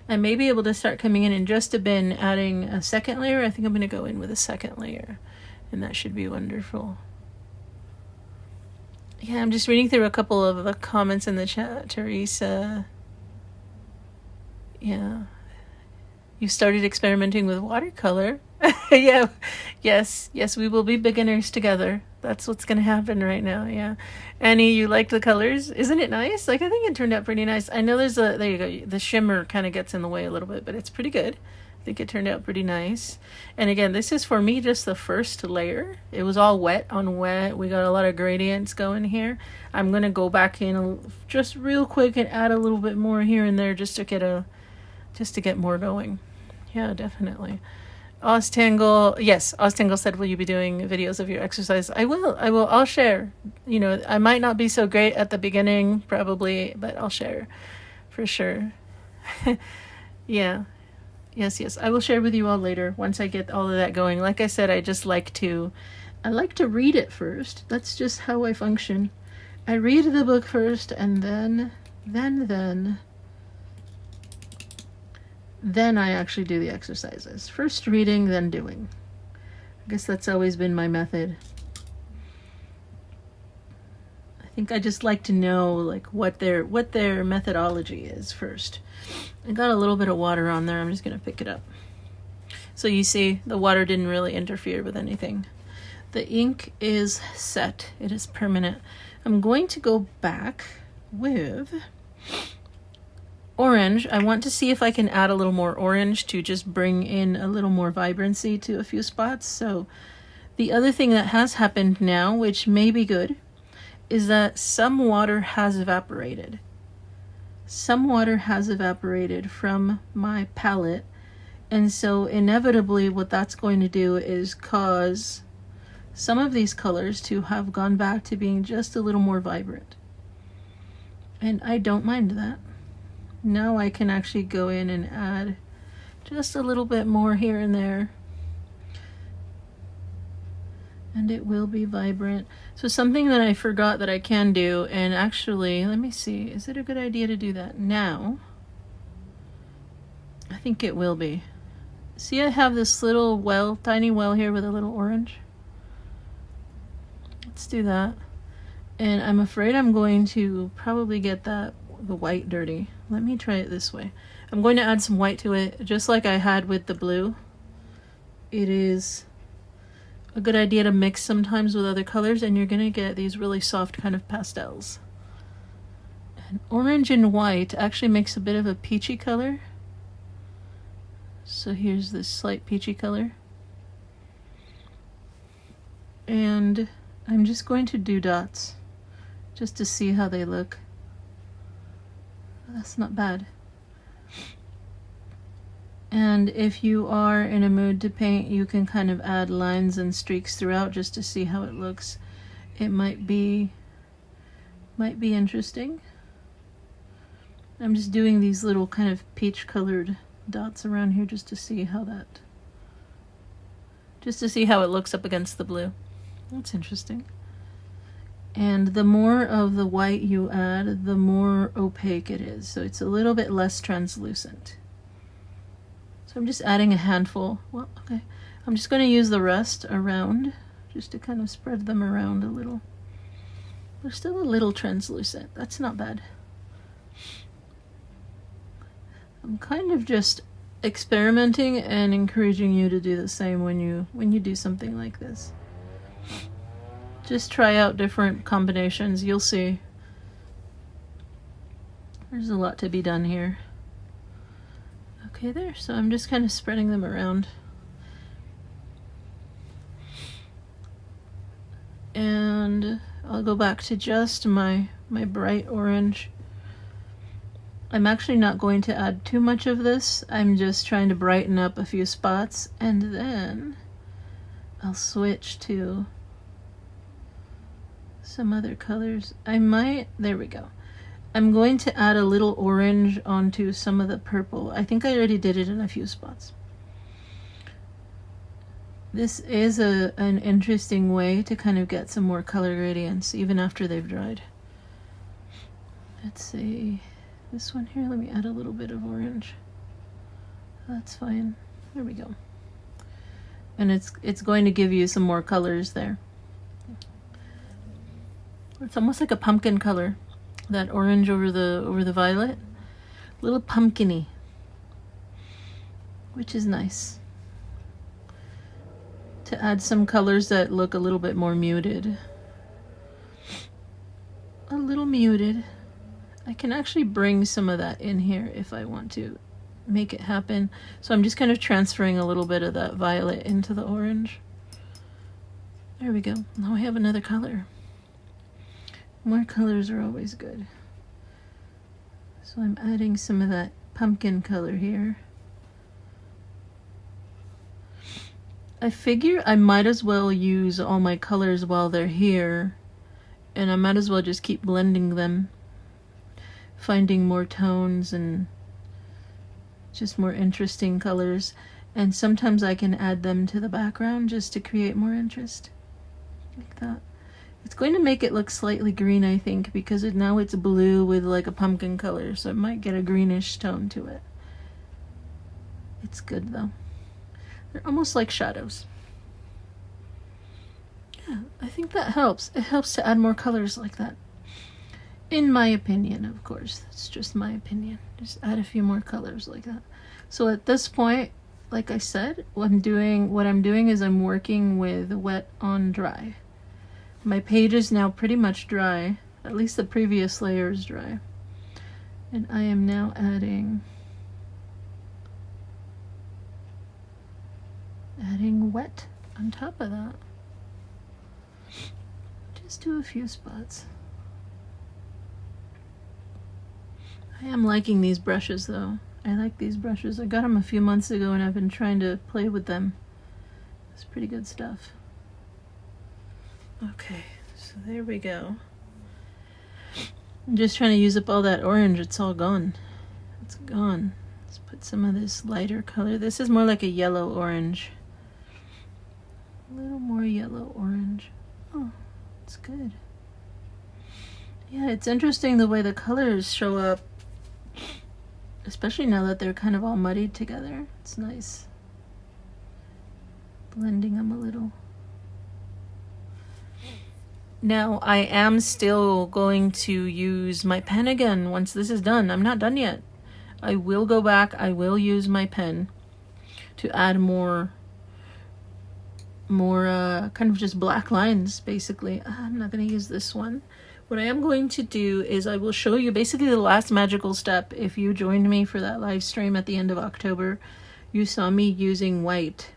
[SPEAKER 1] I may be able to start coming in just a bit, adding a second layer. I think I'm going to go in with a second layer, and that should be wonderful. Yeah, I'm just reading through a couple of the comments in the chat. Teresa, yeah, you started experimenting with watercolor. Yeah, yes, we will be beginners together. That's what's going to happen right now, yeah. Annie, you liked the colors? Isn't it nice? Like, I think it turned out pretty nice. I know there you go, the shimmer kind of gets in the way a little bit, but it's pretty good. I think it turned out pretty nice. And again, this is for me just the first layer. It was all wet on wet. We got a lot of gradients going here. I'm going to go back in just real quick and add a little bit more here and there just to get more going. Yeah, definitely. Ostangle, yes, Ostangle said, will you be doing videos of your exercise? I will. I'll share. You know, I might not be so great at the beginning, probably, but I'll share for sure. Yeah. Yes, I will share with you all later once I get all of that going. Like I said, I like to read it first. That's just how I function. I read the book first, and then I actually do the exercises. First reading, then doing. I guess that's always been my method. I think I just like to know like what their methodology is first. I got a little bit of water on there. I'm just going to pick it up. So you see, the water didn't really interfere with anything. The ink is set. It is permanent. I'm going to go back with orange. I want to see if I can add a little more orange to just bring in a little more vibrancy to a few spots. So the other thing that has happened now, which may be good, is that some water has evaporated. Some water has evaporated from my palette, and so inevitably what that's going to do is cause some of these colors to have gone back to being just a little more vibrant. And I don't mind that. Now I can actually go in and add just a little bit more here and there, and it will be vibrant. So something that I forgot that I can do, and actually, let me see, is it a good idea to do that now? I think it will be. See, I have this little well, tiny well here with a little orange. Let's do that. And I'm afraid I'm going to probably get that the white dirty. Let me try it this way. I'm going to add some white to it, just like I had with the blue. It is a good idea to mix sometimes with other colors, and you're gonna get these really soft kind of pastels. And orange and white actually makes a bit of a peachy color. So here's this slight peachy color. And I'm just going to do dots just to see how they look. That's not bad. And if you are in a mood to paint, you can kind of add lines and streaks throughout just to see how it looks. It might be interesting. I'm just doing these little kind of peach colored dots around here just to see how it looks up against the blue. That's interesting. And the more of the white you add, the more opaque it is. So it's a little bit less translucent. So I'm just adding a handful. Well, okay. I'm just going to use the rest around just to kind of spread them around a little. They're still a little translucent. That's not bad. I'm kind of just experimenting and encouraging you to do the same when you do something like this. Just try out different combinations. You'll see. There's a lot to be done here. Okay, there. So I'm just kind of spreading them around. And I'll go back to just my bright orange. I'm actually not going to add too much of this. I'm just trying to brighten up a few spots, and then I'll switch to some other colors. There we go. I'm going to add a little orange onto some of the purple. I think I already did it in a few spots. This is an interesting way to kind of get some more color gradients even after they've dried. Let's see, this one here, let me add a little bit of orange. That's fine. There we go. And it's going to give you some more colors there. It's almost like a pumpkin color. That orange over the violet, a little pumpkin-y, which is nice. To add some colors that look a little bit more muted. A little muted. I can actually bring some of that in here if I want to make it happen. So I'm just kind of transferring a little bit of that violet into the orange. There we go. Now I have another color. More colors are always good. So I'm adding some of that pumpkin color here. I figure I might as well use all my colors while they're here, and I might as well just keep blending them, finding more tones and just more interesting colors. And sometimes I can add them to the background just to create more interest, like that. It's going to make it look slightly green, I think, because now it's blue with like a pumpkin color, so it might get a greenish tone to it. It's good though. They're almost like shadows. Yeah, I think that helps. It helps to add more colors like that. In my opinion, of course. That's just my opinion. Just add a few more colors like that. So at this point, like I said, what I'm doing is I'm working with wet on dry. My page is now pretty much dry, at least the previous layer is dry. And I am now adding wet on top of that. Just do a few spots. I am liking these brushes though. I like these brushes. I got them a few months ago and I've been trying to play with them. It's pretty good stuff. Okay, so there we go. I'm just trying to use up all that orange. It's all gone. It's gone. Let's put some of this lighter color. This is more like a yellow orange. A little more yellow orange. Oh, it's good. Yeah, it's interesting the way the colors show up, especially now that they're kind of all muddied together. It's nice. Blending them a little. Now, I am still going to use my pen again once this is done. I'm not done yet. I will go back. I will use my pen to add more kind of just black lines, basically. I'm not going to use this one. What I am going to do is I will show you basically the last magical step. If you joined me for that live stream at the end of October, you saw me using white.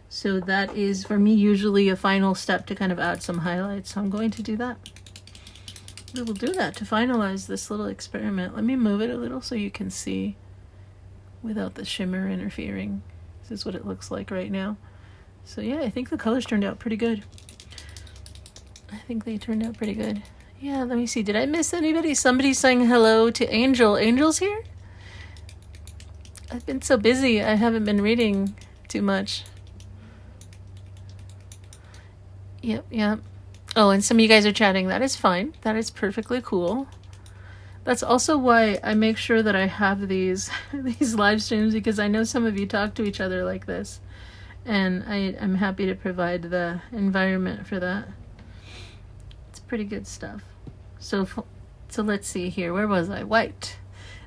[SPEAKER 1] So that is, for me, usually a final step to kind of add some highlights. So I'm going to do that. We will do that to finalize this little experiment. Let me move it a little so you can see without the shimmer interfering. This is what it looks like right now. So yeah, I think the colors turned out pretty good. I think they turned out pretty good. Yeah, let me see. Did I miss anybody? Somebody's saying hello to Angel. Angel's here? I've been so busy. I haven't been reading too much. Yep. Oh, and some of you guys are chatting. That is fine. That is perfectly cool. That's also why I make sure that I have these live streams, because I know some of you talk to each other like this. And I'm happy to provide the environment for that. It's pretty good stuff. So let's see here. Where was I? White.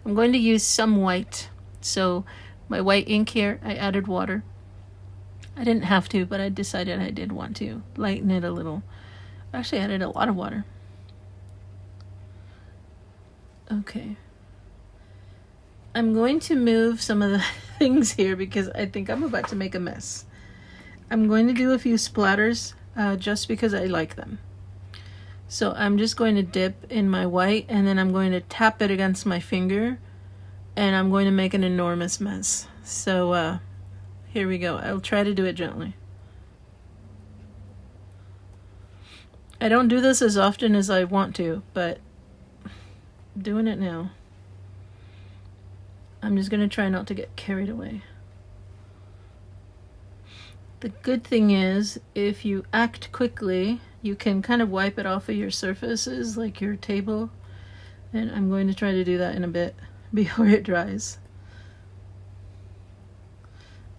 [SPEAKER 1] I'm going to use some white. So my white ink here, I added water. I didn't have to, but I decided I did want to lighten it a little. Actually, I added a lot of water. Okay. I'm going to move some of the things here because I think I'm about to make a mess. I'm going to do a few splatters just because I like them. So I'm just going to dip in my white, and then I'm going to tap it against my finger, and I'm going to make an enormous mess. So here we go. I'll try to do it gently. I don't do this as often as I want to, but I'm doing it now. I'm just going to try not to get carried away. The good thing is, if you act quickly, you can kind of wipe it off of your surfaces, like your table. And I'm going to try to do that in a bit before it dries.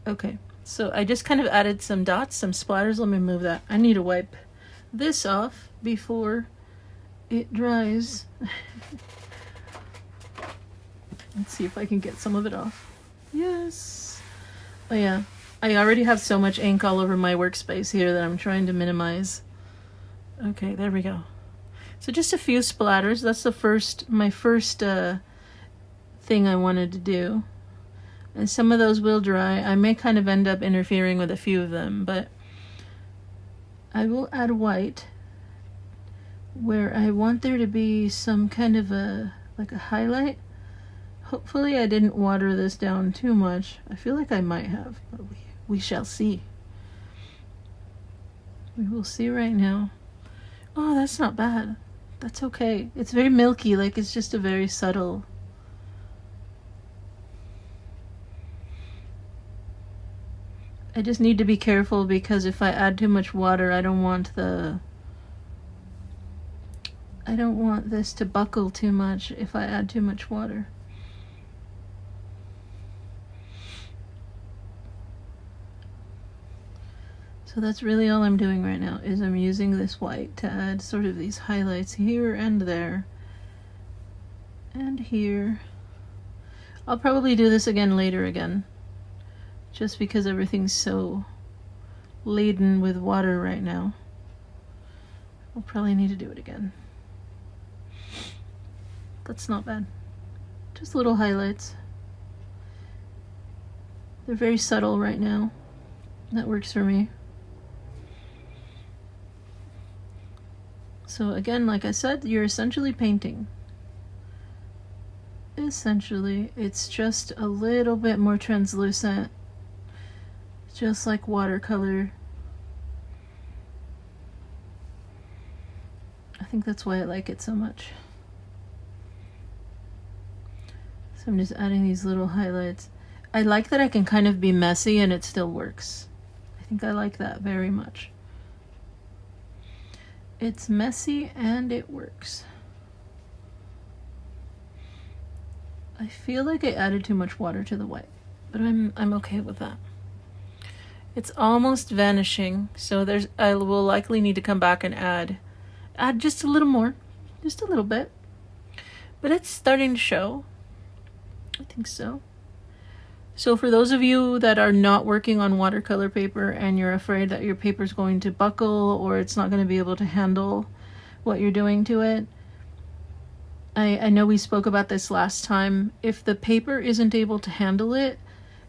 [SPEAKER 1] Okay, so I just kind of added some dots, some splatters. Let me move that. I need to wipe this off before it dries. Let's see if I can get some of it off. Yes. Oh yeah. I already have so much ink all over my workspace here that I'm trying to minimize. Okay, there we go. So just a few splatters. That's my first thing I wanted to do. And some of those will dry. I may kind of end up interfering with a few of them, but I will add white where I want there to be some kind of like a highlight. Hopefully I didn't water this down too much. I feel like I might have, but we shall see. We will see right now. Oh, that's not bad. That's okay. It's very milky, like it's just a very subtle. I just need to be careful because if I add too much water, I don't want this to buckle too much if I add too much water. So that's really all I'm doing right now, is I'm using this white to add sort of these highlights here and there and here. I'll probably do this again later just because everything's so laden with water right now. I'll probably need to do it again. That's not bad. Just little highlights. They're very subtle right now. That works for me. So again, like I said, you're essentially painting. Essentially, it's just a little bit more translucent, just like watercolor. I think that's why I like it so much. So I'm just adding these little highlights. I like that I can kind of be messy and it still works. I think I like that very much. It's messy and it works. I feel like I added too much water to the white, but I'm okay with that. It's almost vanishing, so I will likely need to come back and add Add just a little more, just a little bit. But it's starting to show. I think so. So for those of you that are not working on watercolor paper and you're afraid that your paper is going to buckle or it's not going to be able to handle what you're doing to it, I know we spoke about this last time. If the paper isn't able to handle it,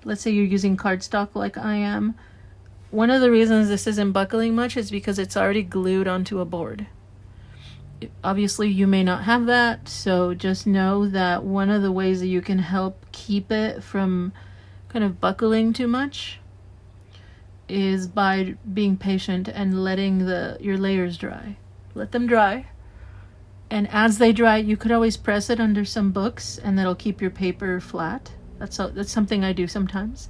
[SPEAKER 1] let's say you're using cardstock like I am, one of the reasons this isn't buckling much is because it's already glued onto a board. Obviously you may not have that, so just know that one of the ways that you can help keep it from kind of buckling too much is by being patient and letting your layers dry. Let them dry, and as they dry you could always press it under some books and that'll keep your paper flat. That's something I do sometimes.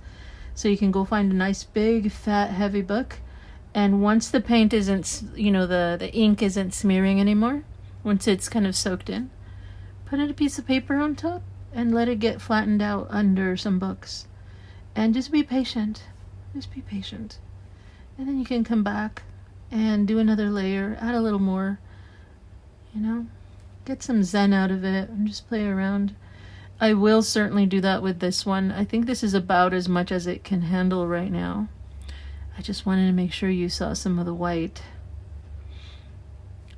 [SPEAKER 1] So you can go find a nice big fat heavy book, and once the paint isn't, the ink isn't smearing anymore, once it's kind of soaked in, put a piece of paper on top and let it get flattened out under some books. And just be patient. Just be patient. And then you can come back and do another layer, add a little more, get some zen out of it and just play around. I will certainly do that with this one. I think this is about as much as it can handle right now. I just wanted to make sure you saw some of the white.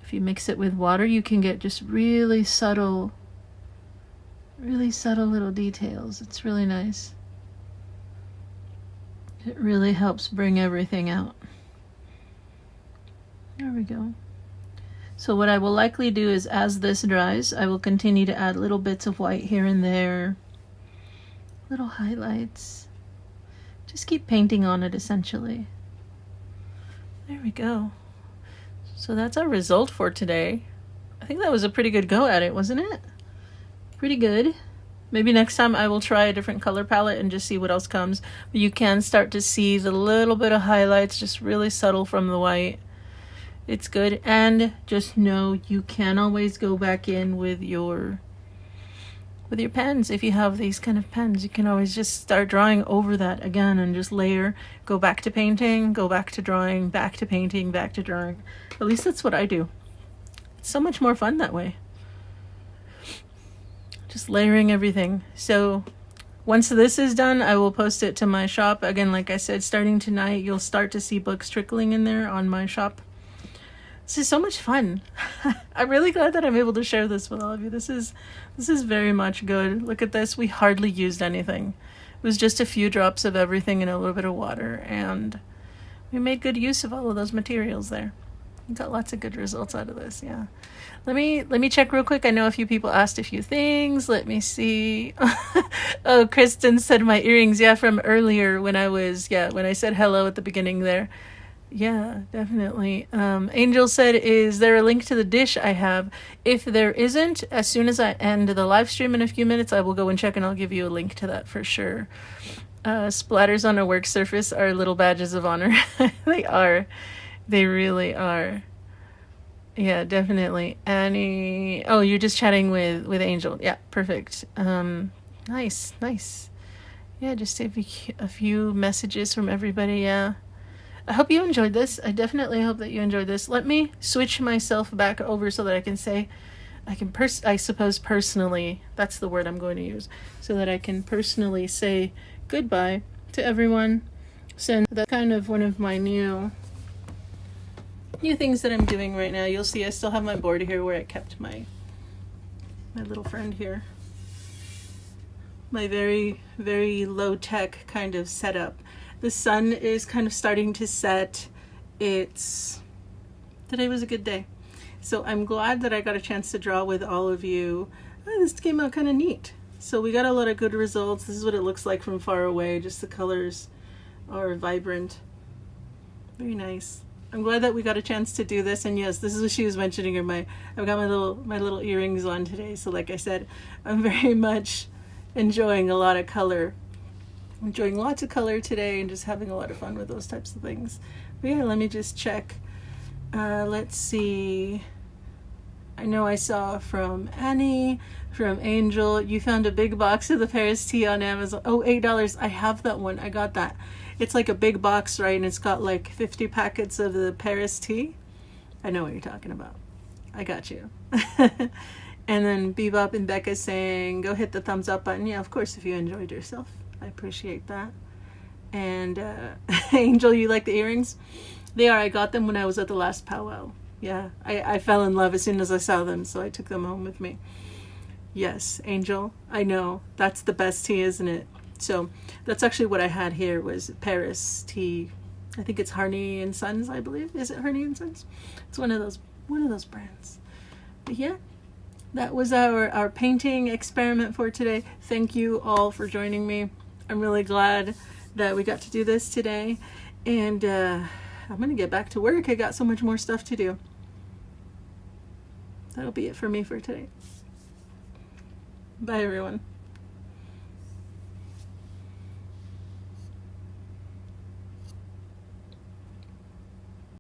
[SPEAKER 1] If you mix it with water, you can get just really subtle little details. It's really nice. It really helps bring everything out. There we go. So what I will likely do is, as this dries, I will continue to add little bits of white here and there, little highlights. Just keep painting on it, essentially. There we go. So that's our result for today. I think that was a pretty good go at it, wasn't it? Pretty good. Maybe next time I will try a different color palette and just see what else comes. But you can start to see the little bit of highlights, just really subtle from the white. It's good. And just know you can always go back in with your pens. If you have these kind of pens, you can always just start drawing over that again and just layer, go back to painting, go back to drawing, back to painting, back to drawing. At least that's what I do. It's so much more fun that way. Just layering everything. So once this is done, I will post it to my shop. Again, like I said, starting tonight, you'll start to see books trickling in there on my shop. This is so much fun. I'm really glad that I'm able to share this with all of you. This is very much good. Look at this. We hardly used anything. It was just a few drops of everything and a little bit of water, and we made good use of all of those materials there. We got lots of good results out of this. Yeah. Let me check real quick. I know a few people asked a few things. Let me see. Oh, Kristen said my earrings. Yeah, from earlier when I said hello at the beginning there. Yeah, definitely. Angel said, is there a link to the dish I have? If there isn't, as soon as I end the live stream in a few minutes, I will go and check and I'll give you a link to that for sure. Splatters on a work surface are little badges of honor. They are. They really are. Yeah, definitely. Annie. Oh, you're just chatting with Angel. Yeah, perfect. Nice. Yeah, just a few messages from everybody. Yeah. I hope you enjoyed this. I definitely hope that you enjoyed this. Let me switch myself back over so that I can say, I suppose personally, that's the word I'm going to use, so that I can personally say goodbye to everyone. Since that's kind of one of my new things that I'm doing right now. You'll see I still have my board here where I kept my little friend here. My very, very low-tech kind of setup. The sun is kind of starting to set. Today was a good day. So I'm glad that I got a chance to draw with all of you. This came out kind of neat. So we got a lot of good results. This is what it looks like from far away. Just the colors are vibrant. Very nice. I'm glad that we got a chance to do this. And yes, this is what she was mentioning. I've got my little earrings on today. So like I said, I'm very much enjoying a lot of color. Enjoying lots of color today and just having a lot of fun with those types of things. But yeah, let me just check. Let's see. I know I saw from Annie, from Angel, you found a big box of the Paris tea on Amazon. Oh, $8. I have that one. I got that. It's like a big box, right? And it's got like 50 packets of the Paris tea. I know what you're talking about. I got you. And then Bebop and Becca saying, go hit the thumbs up button. Yeah, of course, if you enjoyed yourself. I appreciate that. And Angel, you like the earrings? They are. I got them when I was at the last powwow. Yeah, I fell in love as soon as I saw them, so I took them home with me. Yes, Angel, I know. That's the best tea, isn't it? So that's actually what I had here was Paris tea. I think it's Harney and Sons, I believe. Is it Harney and Sons? It's one of those brands. But yeah, that was our painting experiment for today. Thank you all for joining me. I'm really glad that we got to do this today. And I'm going to get back to work. I got so much more stuff to do. That'll be it for me for today. Bye, everyone.